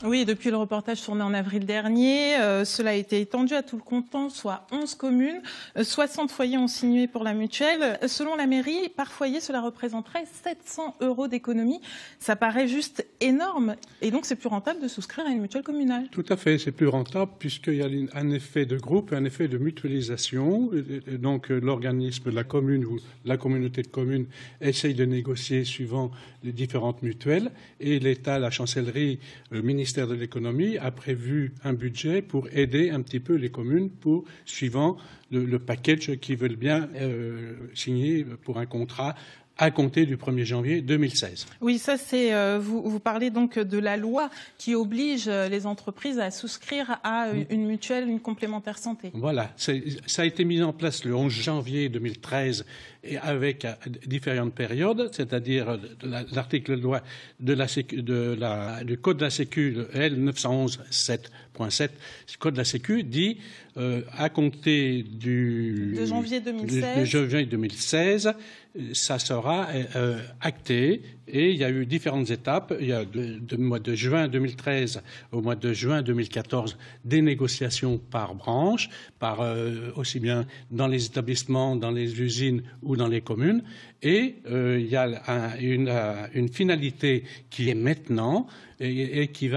Oui, depuis le reportage tourné en avril dernier, cela a été étendu à tout le canton, soit 11 communes. 60 foyers ont signé pour la mutuelle. Selon la mairie, par foyer, cela représenterait 700 € d'économie. Ça paraît juste énorme. Et donc, c'est plus rentable de souscrire à une mutuelle communale. Tout à fait, c'est plus rentable puisqu'il y a un effet de groupe, un effet de mutualisation. Donc, l'organisme de la commune ou la communauté de communes essaye de négocier suivant les différentes mutuelles. Et l'État, la chancellerie, le ministère de l'économie a prévu un budget pour aider un petit peu les communes suivant le package qu'ils veulent bien signer pour un contrat à compter du 1er janvier 2016. Oui, ça c'est. Vous parlez donc de la loi qui oblige les entreprises à souscrire à une mutuelle, une complémentaire santé. Voilà, ça a été mis en place le 11 janvier 2013 et avec différentes périodes, c'est-à-dire l'article de loi du Code de la Sécu, L 911-7.7, le Code de la Sécu dit à compter de janvier 2016, ça sera acté et il y a eu différentes étapes. Il y a du mois de juin 2013 au mois de juin 2014 des négociations par branche, aussi bien dans les établissements, dans les usines ou dans les communes. Et il y a une finalité qui est maintenant et qui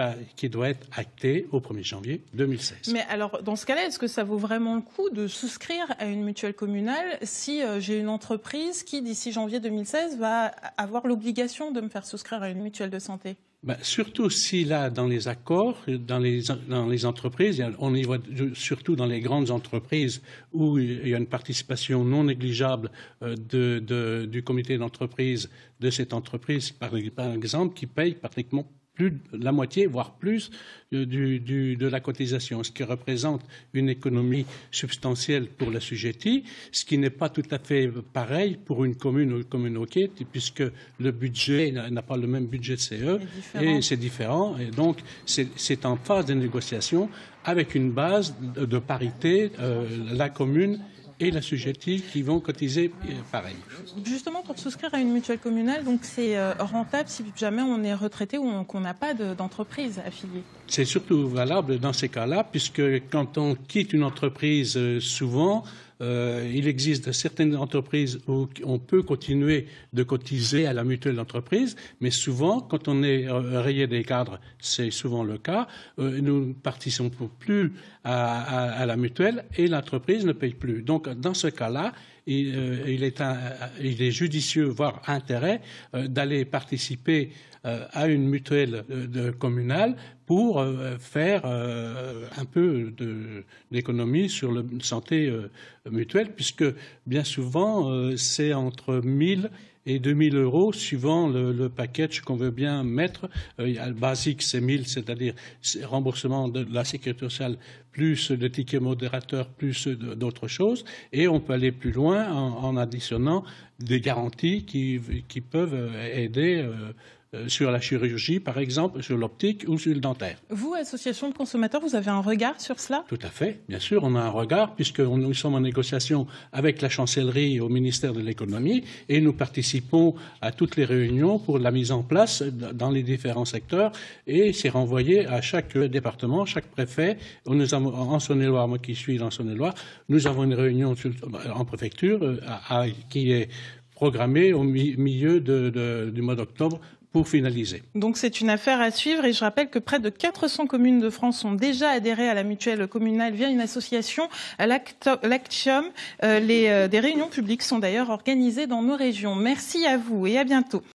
doit être actée au 1er janvier 2016. Mais alors, dans ce cas-là, est-ce que ça vaut vraiment le coup de souscrire à une mutuelle communale si j'ai une entreprise qui, d'ici janvier 2016, va avoir l'obligation de me faire souscrire à une mutuelle de santé? Surtout si là, dans les accords, dans les entreprises, on y voit surtout dans les grandes entreprises où il y a une participation non négligeable du comité d'entreprise de cette entreprise, par exemple, qui paye pratiquement plus de la moitié, voire plus, de la cotisation, ce qui représente une économie substantielle pour l'assujetti, ce qui n'est pas tout à fait pareil pour une commune ou une communauté, puisque le budget n'a pas le même budget de CE, et c'est différent. Et donc, c'est en phase de négociation avec une base de parité, la commune et l'assujetti qui vont cotiser pareil. Justement, pour souscrire à une mutuelle communale, donc c'est rentable si jamais on est retraité ou qu'on n'a pas d'entreprise affiliée. C'est surtout valable dans ces cas-là, puisque quand on quitte une entreprise, souvent, il existe certaines entreprises où on peut continuer de cotiser à la mutuelle d'entreprise, mais souvent, quand on est rayé des cadres, c'est souvent le cas, nous ne participons plus à la mutuelle et l'entreprise ne paye plus. Donc, dans ce cas-là, il est judicieux, voire intérêt, d'aller participer à une mutuelle communale pour faire un peu d'économie sur la santé mutuelle, puisque bien souvent, c'est entre 1 000 et 2 000 € suivant le package qu'on veut bien mettre. Le basique, c'est 1 000, c'est-à-dire remboursement de la sécurité sociale, plus le ticket modérateur, plus d'autres choses. Et on peut aller plus loin en additionnant des garanties qui peuvent aider sur la chirurgie, par exemple, sur l'optique ou sur le dentaire. Vous, association de consommateurs, vous avez un regard sur cela? Tout à fait, bien sûr, on a un regard, puisque nous sommes en négociation avec la chancellerie au ministère de l'économie et nous participons à toutes les réunions pour la mise en place dans les différents secteurs et c'est renvoyé à chaque département, chaque préfet. Nous avons, en Saône-et-Loire, moi qui suis dans Saône-et-Loire, nous avons une réunion en préfecture qui est programmée au milieu du mois d'octobre pour finaliser. Donc c'est une affaire à suivre et je rappelle que près de 400 communes de France ont déjà adhéré à la mutuelle communale via une association, l'Actium. Des réunions publiques sont d'ailleurs organisées dans nos régions. Merci à vous et à bientôt.